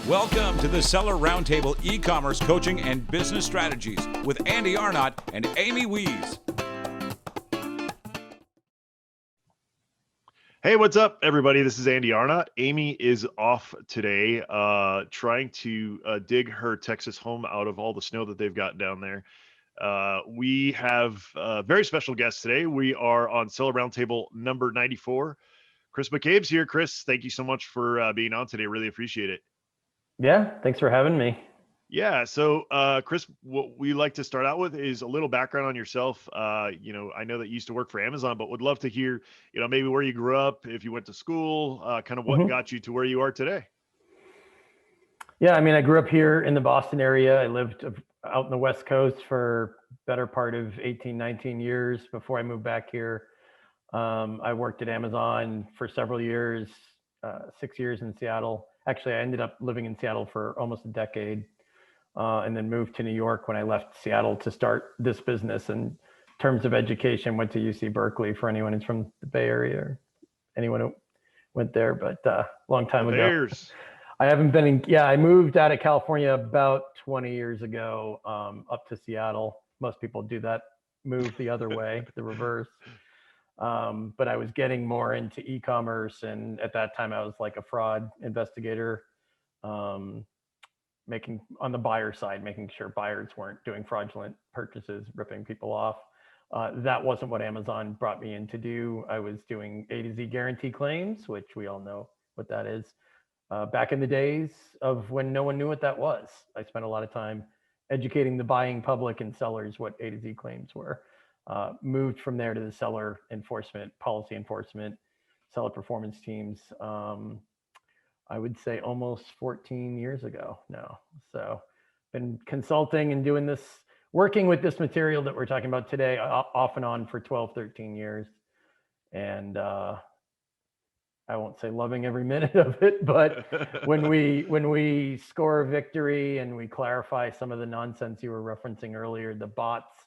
Welcome to the Seller Roundtable e-commerce coaching and business strategies with Andy Arnott and Amy Wees. Hey, what's up, everybody? This is Andy Arnott. Amy is off today, trying to dig her Texas home out of all the snow that they've got down there. We have a very special guest today. We are on Seller Roundtable number 94. Chris McCabe's here. Chris, thank you so much for being on today. Really appreciate it. Yeah, thanks for having me. Yeah. So, Chris, what we like to start out with is a little background on yourself. I know that you used to work for Amazon, but would love to hear, maybe where you grew up, if you went to school, kind of what got you to where you are today. Yeah, I mean, I grew up here in the Boston area. I lived out in the West Coast for better part of 18, 19 years before I moved back here. I worked at Amazon for several years, 6 years in Seattle. Actually, I ended up living in Seattle for almost a decade. And then moved to New York when I left Seattle to start this business. In terms of education, went to UC Berkeley for anyone who's from the Bay Area or anyone who went there, but long time ago. Bears. I haven't been I moved out of California about 20 years ago, up to Seattle. Most people do that move the other way, the reverse. But I was getting more into e-commerce, and at that time I was like a fraud investigator. Making on the buyer side, making sure buyers weren't doing fraudulent purchases, ripping people off. That wasn't what Amazon brought me in to do. I was doing A to Z guarantee claims, which we all know what that is. Back in the days of when no one knew what that was, I spent a lot of time educating the buying public and sellers what A to Z claims were. Moved from there to the seller enforcement, policy enforcement, seller performance teams. I would say almost 14 years ago now. So been consulting and doing this, working with this material that we're talking about today off and on for 12, 13 years. And I won't say loving every minute of it, but when we score a victory and we clarify some of the nonsense you were referencing earlier, the bots,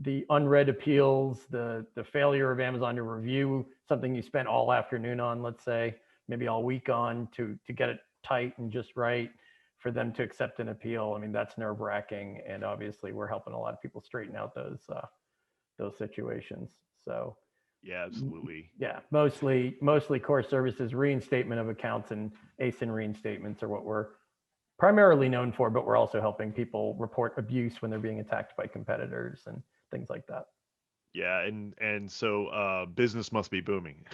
the unread appeals, the failure of Amazon to review something you spent all afternoon on, let's say, maybe all week on to get it tight and just right for them to accept an appeal. I mean, that's nerve-wracking. And obviously we're helping a lot of people straighten out those situations. So Yeah, absolutely. Yeah, mostly core services, reinstatement of accounts, and ASIN reinstatements are what we're primarily known for, but we're also helping people report abuse when they're being attacked by competitors and things like that. Yeah. And so business must be booming.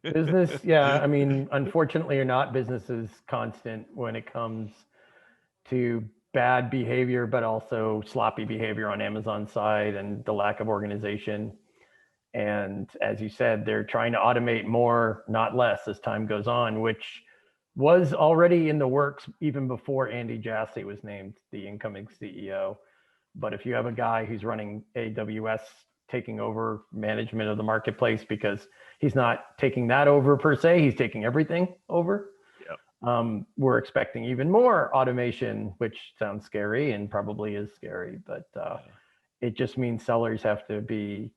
Business, yeah. I mean, unfortunately or not, business is constant when it comes to bad behavior, but also sloppy behavior on Amazon's side and the lack of organization. And as you said, they're trying to automate more, not less, as time goes on, which was already in the works even before Andy Jassy was named the incoming CEO. But if you have a guy who's running AWS, taking over management of the marketplace, because he's not taking that over per se, he's taking everything over. Yep. We're expecting even more automation, which sounds scary and probably is scary, but it just means sellers have to be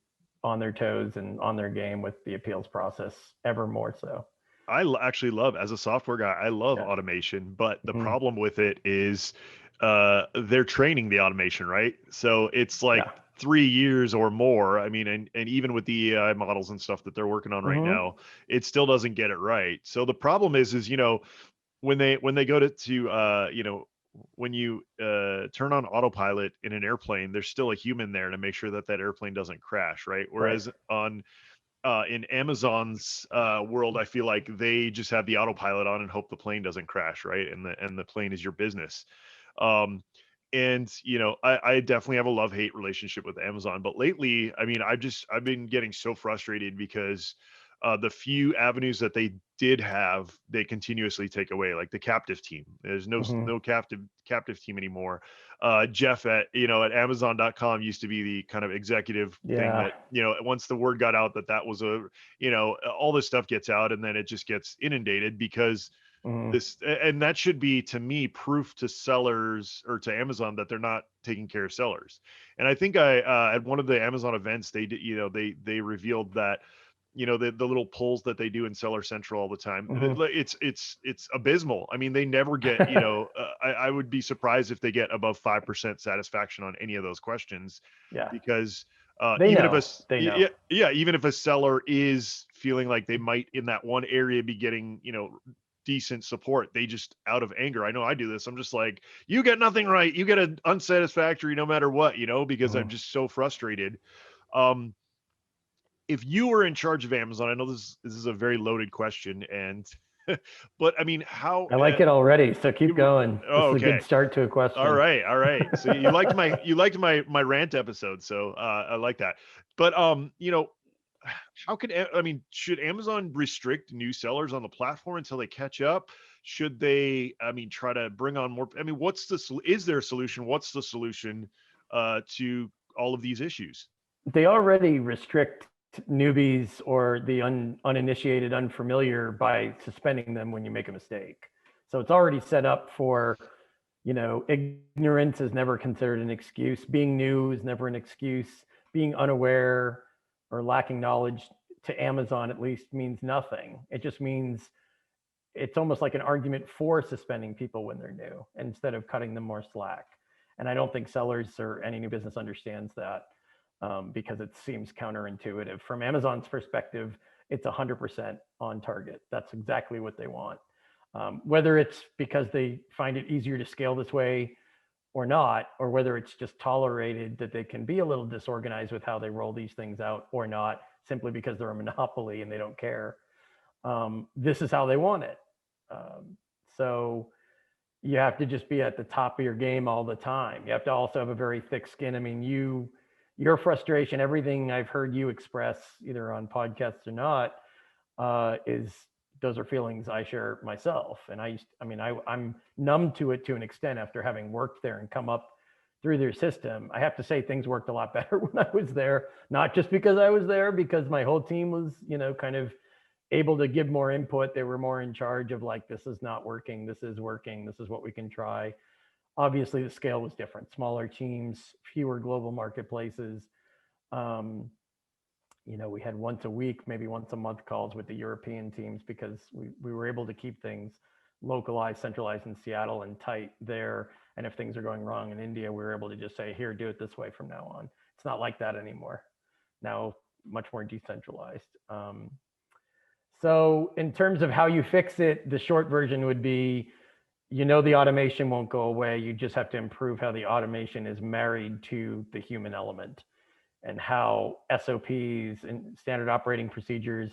on their toes and on their game with the appeals process ever more so. I actually love, as a software guy, I love automation, but the problem with it is they're training the automation, right? So it's like 3 years or more. I mean, and even with the AI models and stuff that they're working on right now, it still doesn't get it right. So the problem is, when they go to when you turn on autopilot in an airplane, there's still a human there to make sure that airplane doesn't crash, right? Whereas in Amazon's world, I feel like they just have the autopilot on and hope the plane doesn't crash, right? And the plane is your business. I definitely have a love-hate relationship with Amazon, but lately, I mean, I've been getting so frustrated because the few avenues that they did have, they continuously take away, like the captive team. There's no captive team anymore. Jeff at Amazon.com used to be the kind of executive thing that, once the word got out that was all this stuff gets out, and then it just gets inundated because and that should be, to me, proof to sellers or to Amazon that they're not taking care of sellers. And I think at one of the Amazon events, they did, they revealed that the little polls that they do in Seller Central all the time. Mhm. It's abysmal. I mean, they never get, I would be surprised if they get above 5% satisfaction on any of those questions, Yeah, because they even if know. They know. even if a seller is feeling like they might in that one area be getting, decent support, they just, out of anger, I know I do this, I'm just like, you get nothing right, you get an unsatisfactory no matter what, because I'm Mhm. just so frustrated. um if you were in charge of Amazon, I know this is a very loaded question, and but I mean, how? I like it already, so keep going. This Oh, is a good okay. start to a question. All right. So you liked my rant episode, so I like that. But how could I mean, should Amazon restrict new sellers on the platform until they catch up? Should they, I mean, try to bring on more? I mean, is there a solution? What's the solution to all of these issues? They already restrict newbies or the uninitiated, unfamiliar by suspending them when you make a mistake. So it's already set up for, ignorance is never considered an excuse. Being new is never an excuse. Being unaware or lacking knowledge to Amazon at least means nothing. It just means it's almost like an argument for suspending people when they're new instead of cutting them more slack. And I don't think sellers or any new business understands that, because it seems counterintuitive. From Amazon's perspective, it's 100% on target. That's exactly what they want. Whether it's because they find it easier to scale this way or not, or whether it's just tolerated that they can be a little disorganized with how they roll these things out or not, simply because they're a monopoly and they don't care. This is how they want it. So you have to just be at the top of your game all the time. You have to also have a very thick skin. I mean, your frustration, everything I've heard you express, either on podcasts or not, is those are feelings I share myself. And I'm numb to it to an extent after having worked there and come up through their system. I have to say things worked a lot better when I was there, not just because I was there, because my whole team was, kind of able to give more input. They were more in charge of like, this is not working, this is working, this is what we can try. Obviously the scale was different, smaller teams, fewer global marketplaces. We had once a week, maybe once a month calls with the European teams, because we were able to keep things localized, centralized in Seattle and tight there. And if things are going wrong in India, we were able to just say, here, do it this way from now on. It's not like that anymore. Now, much more decentralized. So in terms of how you fix it, the short version would be, the automation won't go away. You just have to improve how the automation is married to the human element, and how SOPs and standard operating procedures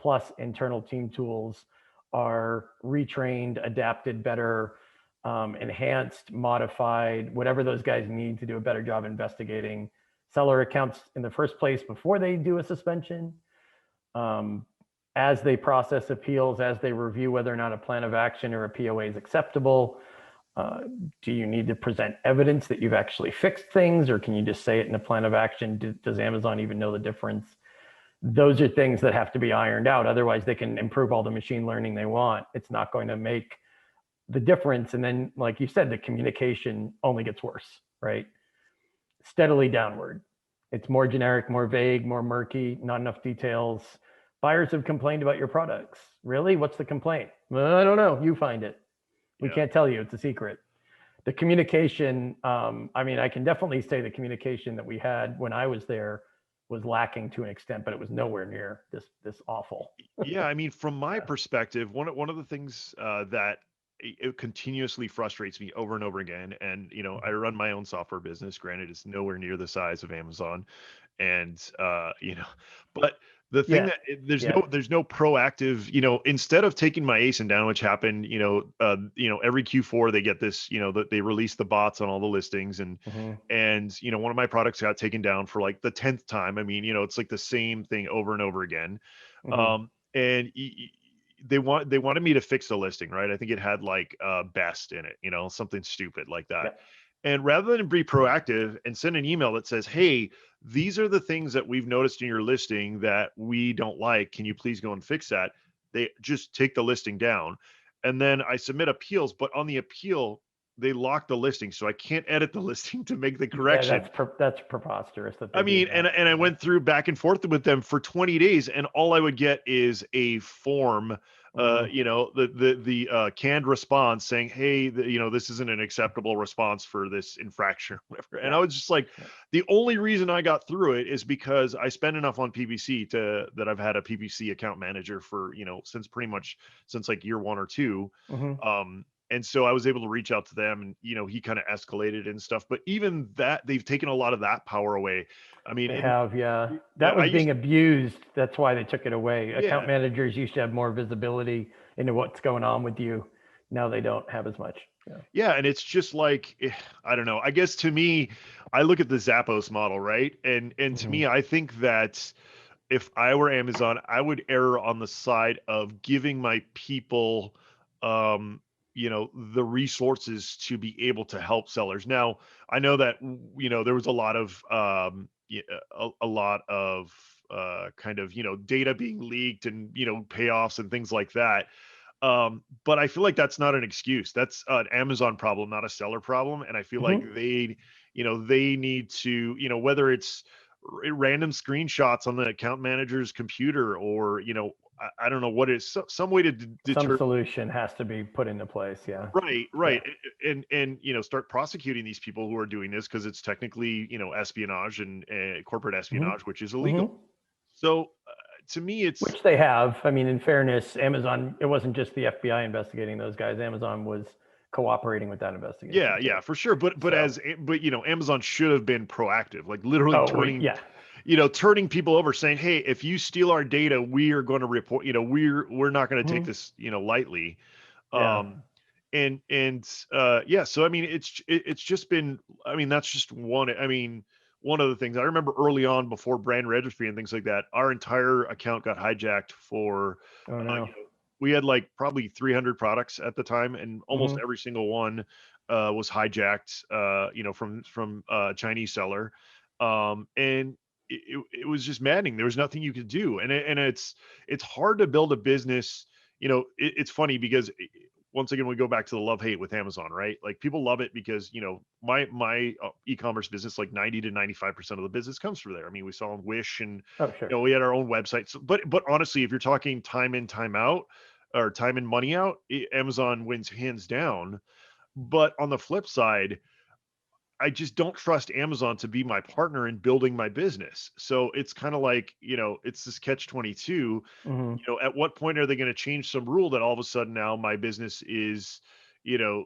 plus internal team tools are retrained, adapted better, enhanced, modified, whatever those guys need to do a better job investigating seller accounts in the first place before they do a suspension. As they process appeals, as they review whether or not a plan of action or a POA is acceptable. Do you need to present evidence that you've actually fixed things, or can you just say it in a plan of action? Does Amazon even know the difference? Those are things that have to be ironed out. Otherwise, they can improve all the machine learning they want. It's not going to make the difference. And then, like you said, the communication only gets worse, right? Steadily downward. It's more generic, more vague, more murky, not enough details. Buyers have complained about your products. Really? What's the complaint? Well, I don't know. You find it. We can't tell you. It's a secret. The communication, I can definitely say the communication that we had when I was there was lacking to an extent, but it was nowhere near this awful. Yeah, I mean, from my perspective, one of the things that it continuously frustrates me over and over again, and I run my own software business. Granted, it's nowhere near the size of Amazon, and but the thing that there's no proactive, instead of taking my ASIN down, which happened, every Q4 they get this, that they release the bots on all the listings, and one of my products got taken down for like the 10th time. I mean, it's like the same thing over and over again. And they wanted me to fix the listing, right? I think it had like best in it, something stupid like that. Yep. And rather than be proactive and send an email that says, hey, these are the things that we've noticed in your listing that we don't like, can you please go and fix that? They just take the listing down. And then I submit appeals, but on the appeal, they lock the listing, so I can't edit the listing to make the Yeah, correction. that's preposterous that they I mean, do that. and I went through back and forth with them for 20 days, and all I would get is a form, you know, the canned response saying, hey, you know, this isn't an acceptable response for this infraction or whatever. And I was just like, the only reason I got through it is because I spent enough on PPC that I've had a PPC account manager for, you know, since like year 1 or 2. And so I was able to reach out to them, and, you know, he kind of escalated and stuff, but even that, they've taken a lot of that power away. I mean, They have, yeah. yeah, That I was used, being abused. That's why they took it away. Account yeah, managers used to have more visibility into what's going on with you. Now they don't have as much. Yeah. yeah. And it's just like, I don't know, I guess to me, I look at the Zappos model, right? And to me, I think that if I were Amazon, I would err on the side of giving my people, you know, the resources to be able to help sellers. Now, I know that, you know, there was a lot of, a lot of, kind of, you know, data being leaked and, you know, payoffs and things like that. But I feel like that's not an excuse. That's an Amazon problem, not a seller problem. And I feel like they, you know, they need to, you know, whether it's random screenshots on the account manager's computer, or, you know, I don't know what is some way to Some deter. solution has to be put into place. Yeah. Right. And, you know, start prosecuting these people who are doing this, because it's technically, you know, espionage and corporate espionage, which is illegal. So to me, it's, Which they have. I mean, in fairness, Amazon, it wasn't just the FBI investigating those guys. Amazon was cooperating with that investigation. yeah, for sure. But you know, Amazon should have been proactive, like literally turning, yeah. you know, turning people over, saying, hey, if you steal our data, we are going to report, you know, we're not going to take this, you know, lightly. Yeah. And yeah, so I mean, it's just been, I mean, that's just one, I mean, one of the things I remember early on, before brand registry and things like that, our entire account got hijacked for, Oh you no. know, we had like probably 300 products at the time, and almost every single one was hijacked, you know, from a Chinese seller. And it was just maddening. There was nothing you could do. And it's hard to build a business. You know, it's funny because once again, we go back to the love hate with Amazon, right? Like, people love it because, you know, my e-commerce business, like 90 to 95% of the business comes from there. I mean, we sell on Wish, and, Oh, sure. you know, we had our own website. So, but honestly, if you're talking time in, time out, or time in, money out, Amazon wins hands down. But on the flip side, I just don't trust Amazon to be my partner in building my business. So it's kind of like, you know, it's this catch 22. You know, at what point are they going to change some rule that all of a sudden now my business is, you know,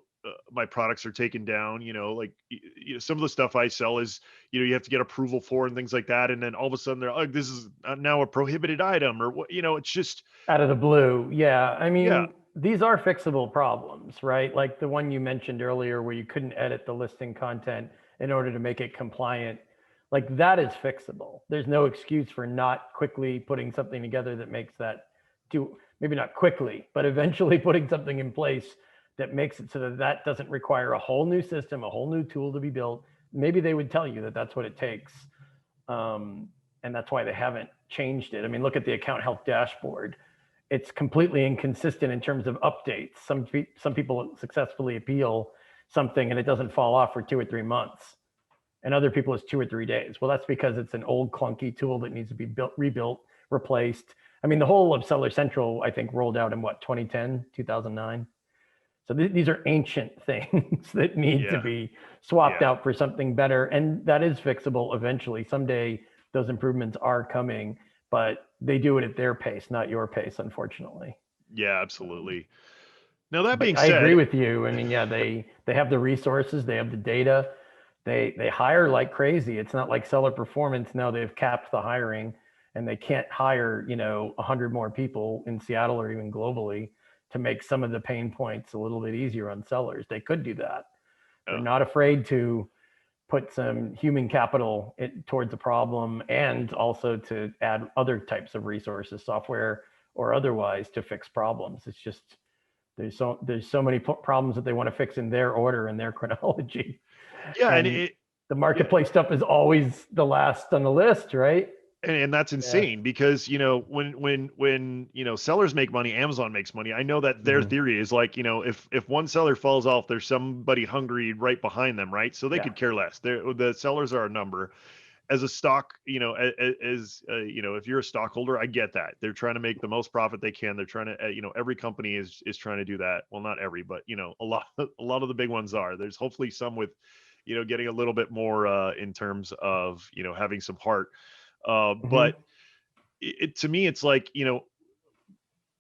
my products are taken down, you know, like, you know, some of the stuff I sell is, you know, you have to get approval for and things like that. And then all of a sudden they're like, this is now a prohibited item, or what, you know, it's just Out of the blue. Yeah. I yeah. mean, these are fixable problems, right? Like the one you mentioned earlier where you couldn't edit the listing content in order to make it compliant. Like, that is fixable. There's no excuse for not quickly putting something together that makes that do, maybe not quickly, but eventually putting something in place that makes it so that that doesn't require a whole new system, a whole new tool to be built. Maybe they would tell you that that's what it takes. And that's why they haven't changed it. I mean, look at the account health dashboard. It's completely inconsistent in terms of updates. Some people successfully appeal something and it doesn't fall off for 2 or 3 months, and other people it's 2 or 3 days. Well, that's because it's an old clunky tool that needs to be rebuilt, replaced. I mean, the whole of Seller Central, I think, rolled out in what, 2010, 2009. So these are ancient things that need to be swapped out for something better, and that is fixable eventually. Someday those improvements are coming, but they do it at their pace, not your pace, unfortunately. Yeah, absolutely. Now, that But being I agree said, with you. I mean, yeah, they have the resources, they have the data, they hire like crazy. It's not like Seller Performance. No, they've capped the hiring, and they can't hire, you know, 100 more people in Seattle or even globally to make some of the pain points a little bit easier on sellers. They could do that. They're not afraid to put some human capital towards the problem, and also to add other types of resources, software or otherwise, to fix problems. It's just, there's so many problems that they want to fix in their order and their chronology. yeah, And and the marketplace stuff is always the last on the list, right? And that's insane because, when, sellers make money, Amazon makes money. I know that their theory is like, if one seller falls off, there's somebody hungry right behind them, right? So they could care less. The sellers are a number. As a stock, if you're a stockholder, I get that. They're trying to make the most profit they can. They're trying to, every company is trying to do that. Well, not every, but, a lot of the big ones are. There's hopefully some with, getting a little bit more in terms of, having some heart. But to me, it's like,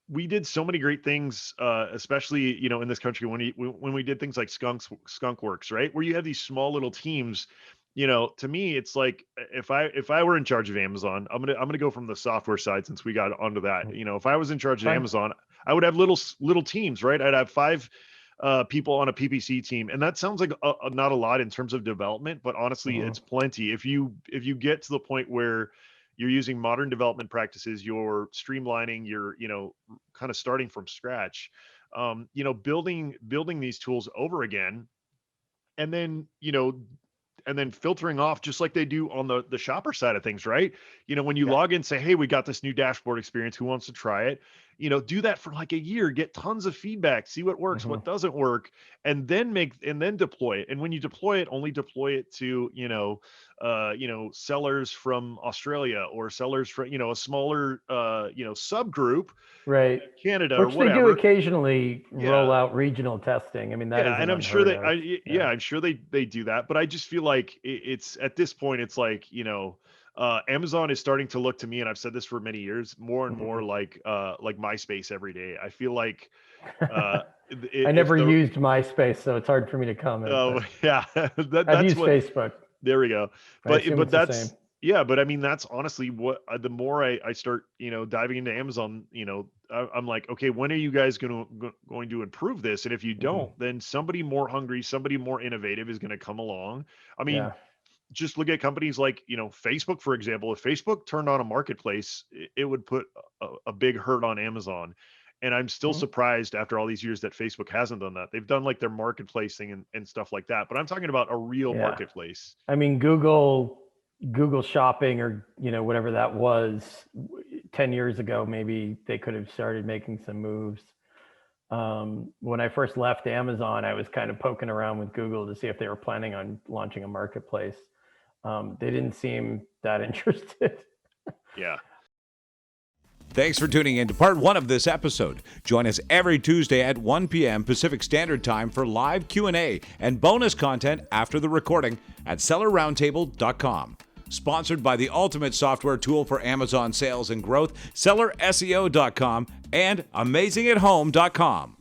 we did so many great things, especially, in this country when we did things like Skunk Works, right? Where you have these small little teams. To me, it's like if I were in charge of Amazon, I'm gonna go from the software side since we got onto that. If I was in charge of Amazon, I would have little teams, right? I'd have 5 people on a PPC team, and that sounds like not a lot in terms of development, but honestly, it's plenty. If you get to the point where you're using modern development practices, you're streamlining, you're kind of starting from scratch, building these tools over again, and then filtering off just like they do on the shopper side of things, right? When you log in, say, hey, we got this new dashboard experience, who wants to try it? Do that for like a year, get tons of feedback, see what works, what doesn't work, and then deploy it. And when you deploy it, only deploy it to, sellers from Australia or sellers from, a smaller, subgroup, right? Canada, Which or whatever. They do occasionally roll out regional testing. I mean, that is, and I'm sure I'm sure they do that, but I just feel like it's at this point, it's like, Amazon is starting to look to me, and I've said this for many years, more and more like MySpace every day. I feel like I never used MySpace, so it's hard for me to comment. Oh, yeah, I've used Facebook. There we go. But that's but I mean, that's honestly what the more I start, diving into Amazon, I'm like, okay, when are you guys going to improve this? And if you don't, then somebody more hungry, somebody more innovative is going to come along. I mean, just look at companies like, Facebook, for example. If Facebook turned on a marketplace, it would put a big hurt on Amazon. And I'm still surprised after all these years that Facebook hasn't done that. They've done like their marketplace thing and stuff like that. But I'm talking about a real marketplace. I mean, Google Shopping, or, whatever that was 10 years ago, maybe they could have started making some moves. When I first left Amazon, I was kind of poking around with Google to see if they were planning on launching a marketplace. They didn't seem that interested. Yeah. Thanks for tuning in to part 1 of this episode. Join us every Tuesday at 1 p.m. Pacific Standard Time for live Q&A and bonus content after the recording at sellerroundtable.com. Sponsored by the ultimate software tool for Amazon sales and growth, sellerseo.com and amazingathome.com.